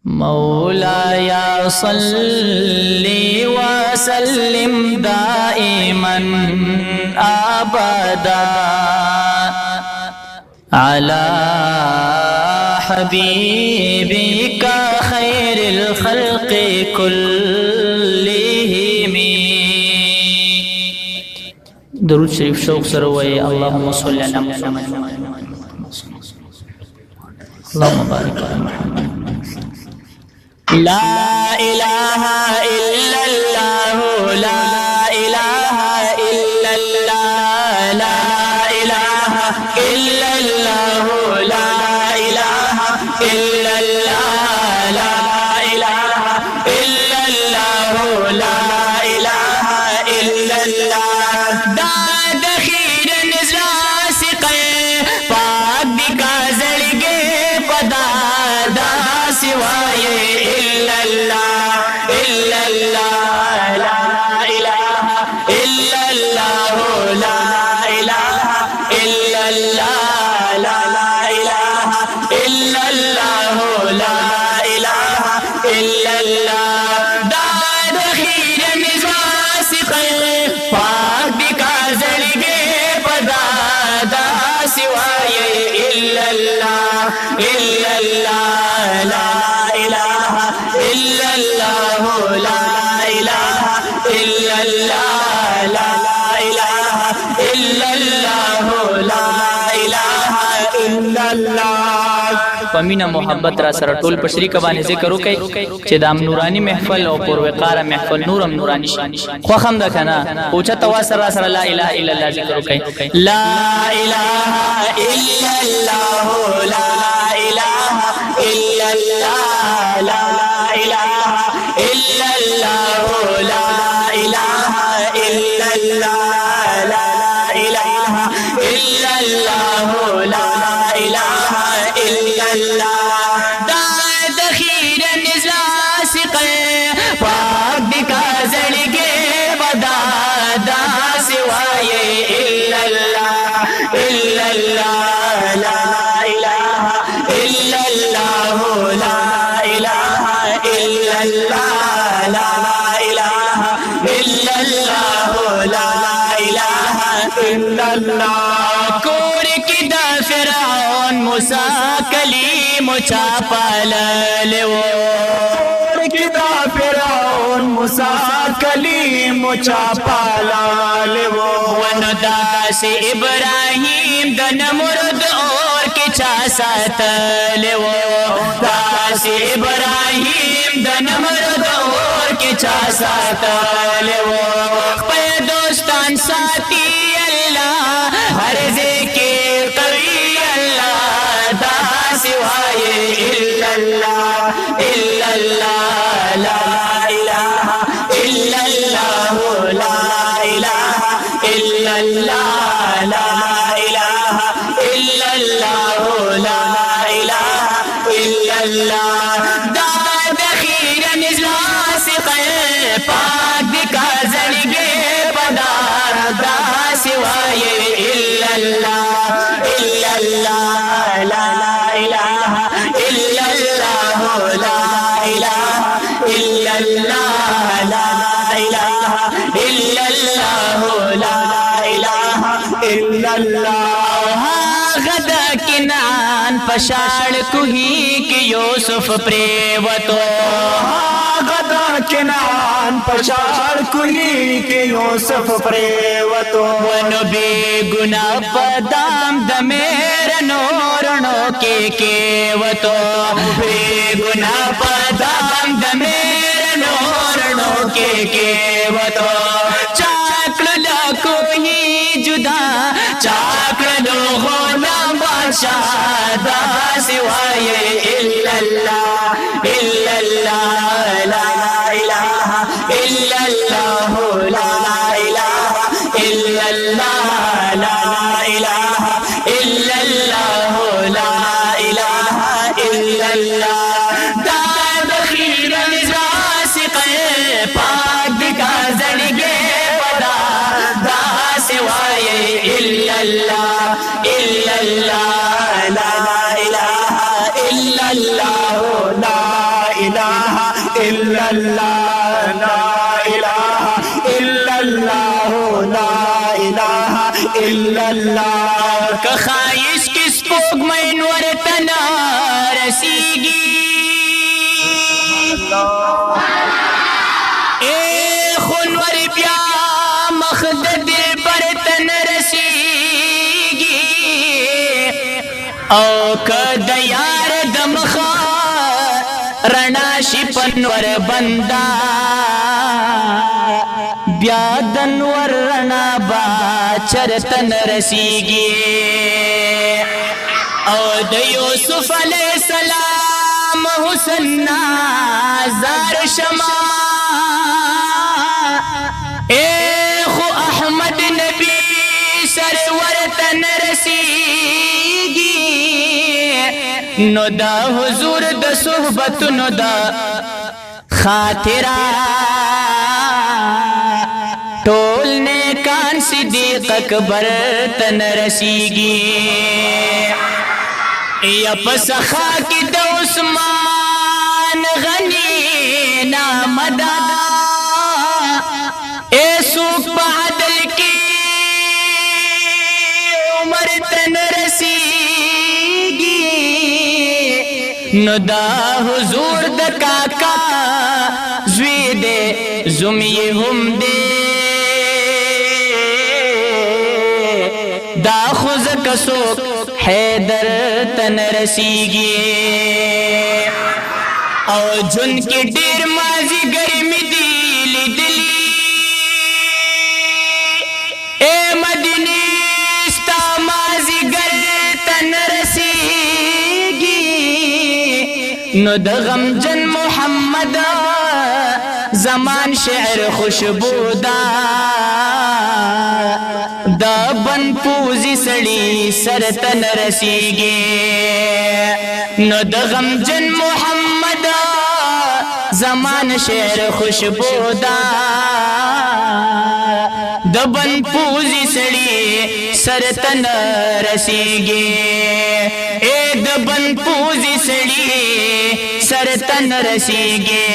मौलाया सल्ली व सल्लिम दाइमन अबदा अला हबीबिका खैरिल खल्क़ि कुल्लिहिम। दुरूद शरीफ शौक से रोए अल्लाहुम्मा सल्ली अला मुहम्मद अल्लाहुम्मा बारिक अला मुहम्मद। ला इलाहा इल्लल्लाह ला इलाहा इल्लल्लाह ला इलाहा इल्लल्लाह ला इलाहा इल्लल्लाह ला इलाहा इल्लल्लाह ला इलाहा इल्लल्लाह। दाद खीर निज़रा सिक़े पाक बिका ज़ड़गे पदादा सिवाये पमीना मोहब्बत रा सर टोल पशरी कबाने जिक्र कई चेदाम नूरानी महफल और पुरवकार महफल नूरम नूरानी ख्वाखम दखना पूछा तवासर रा सर ला इलाहा इल्लल्लाह जिक्र कई ला इलाहा इल्लल्लाह ला इलाहा इल्लल्लाह ला इलाहा इल्लल्लाह ला इलाहा इल्लल्लाह ला इलाहा इल्लल्लाह ला इलाहा इल्लल्लाह। दाद खीर निज़रा सिक़े पाक बिका ज़ड़गे बदादा सिवाये इल्लल्लाह इल्लल्लाह ला इलाहा इल्लल्लाह ला इलाहा इल्लल्लाह ला इलाहा इल्लल्लाह ला इलाहा इल्लल्लाह। कोर की दा फ़िरऔन मूसा कलीम चापाले वो की दा फ़िरऔन मूसा कलीम चापाले वो वनदा से इब्राहिम दन मुर्द और के चासतले वो दास इब्राहिम दन मुर्द और के चासतले वो पे दोस्तान साथी अल्लाह हर के कवि अल्लाह दा सिवाये इल्लल्लाह इल्लल्लाह ला इलाहा इल्लल्लाह ला इलाहा इल्लल्लाह ला इलाहा इल्लल्लाह ला इलाहा इल्लल्लाह। दाद खीर निज़रा सिक़े पाक बिका ज़ड़गे बदादा सिवाये इल्लल्लाह इल्लल्लाह ला इलाहा इल्लल्लाह ला इलाहा इल्लल्लाह ला इलाहा इल्लल्लाह ला इलाहा इल्लल्लाह। गदा किनान पशाड़ कुही कि यूसुफ प्रेवतो गदा किनान पशाड़ कुही कि यूसुफ प्रेवतो वन बेगुना पदाम दमेर नोरणो के केवतो बेगुना पदाम दमेर नोरणो के केवतो चाकड़ लको ही जुदा चाकड़ हो ना बादशाह सिवाये इल्लल्लाह इल्लल्लाह ला इलाहा इल्लल्लाह ला इलाहा इल्लल्लाह ला इलाहा इल्लल्लाह ला इलाहा इल्लल्लाह। दाद खीर निज़रा सिक़े पाक बिका ज़ड़गे बदादा सिवाये इल्लल्लाह इल्लल्लाह ला इलाहा इल्लल्लाह ला إلا الله لا إله إلا الله لا إله إلا الله که خواهش کی سپوږمۍ نور ته نه رسیږي خو نور بیا مخ د دلبر ته نه رسیږي او که د یار د مخه رڼا شي په نور بندا بیا د نور رڼا با چرته نه رسیږي او د یوسف علیہ السلام حسن نازار شما خو احمد نبی سرور ته نه رسیږي نو دا حضور د صحبتونو دا خاطره ټول نیکان صدیق اکبر ته نه رسیږي یا په سخا کې د عثمان غني نامه ده څوک په عدل کې عمر ته نه رسیږي نو دا حضور د کاکا زوی دی زومی هم دی دا خو زکه څوک حیدر ته نه رسیږي او جون کې ډېر مازیګر مې دي لیدلي مدینې ستا مازیګر ته نه رسیږي نو د غمجن محمد زمان شعر خوشبودا دا بن پوزی سړی سر ته نه رسیږي نو د غمجن محمد زمان شعر خوشبودا د بن پوزی سړی سر ته نه رسیږي د بن پوزی سړی سر ته نه رسیږي